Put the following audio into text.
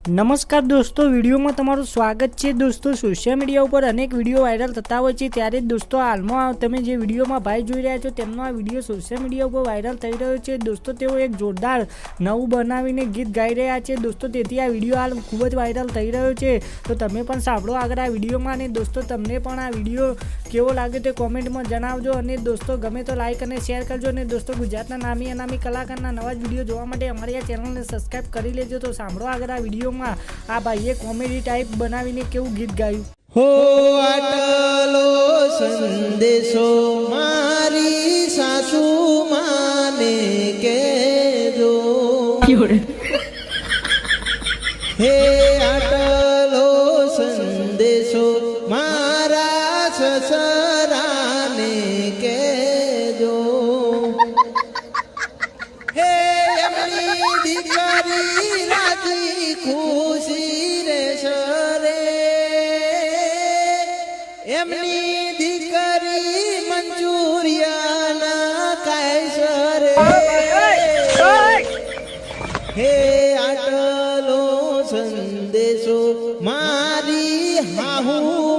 નમસ્કાર દોસ્તો, વિડીયોમાં તમારું સ્વાગત છે। દોસ્તો, સોશિયલ મીડિયા ઉપર અનેક વિડીયો વાયરલ થતા હોય છે, ત્યારે દોસ્તો હાલમાં તમે જે વિડીયોમાં ભાઈ જોઈ રહ્યા છો તેમનો આ વિડીયો સોશિયલ મીડિયા ઉપર વાયરલ થઈ રહ્યો છે। દોસ્તો, તેઓ એક જોરદાર નવું બનાવીને ગીત ગાઈ રહ્યા છે દોસ્તો, તેથી આ વિડીયો હાલ ખૂબ જ વાયરલ થઈ રહ્યો છે। તો તમે પણ સાંભળો આગળ આ વિડીયોમાં, અને દોસ્તો તમને પણ આ વિડીયો કેવો લાગે તે કોમેન્ટમાં જણાવજો, અને દોસ્તો ગમે તો લાઈક અને શેર કરજો, અને દોસ્તો ગુજરાતના નામી અનામી કલાકારના નવા જ વિડીયો જોવા માટે અમારી આ ચેનલને સબસ્ક્રાઈબ કરી લેજો। તો સાંભળો આગળ આ વિડીયો આ ભાઈએ કોમેડી ટાઈપ બનાવીને કેવું ગીત ગાયું। હો આટલો સંદેશો મારી સાસુ માને કેજો, હે આટલો સંદેશો મારા સસરાને કેજો, હે એમની દીકરી રાજી ખુશી રહેશે રે, એમની દીકરી મંચુરિયાના કાયસર હે આટલો સંદેશો મારી હાહુ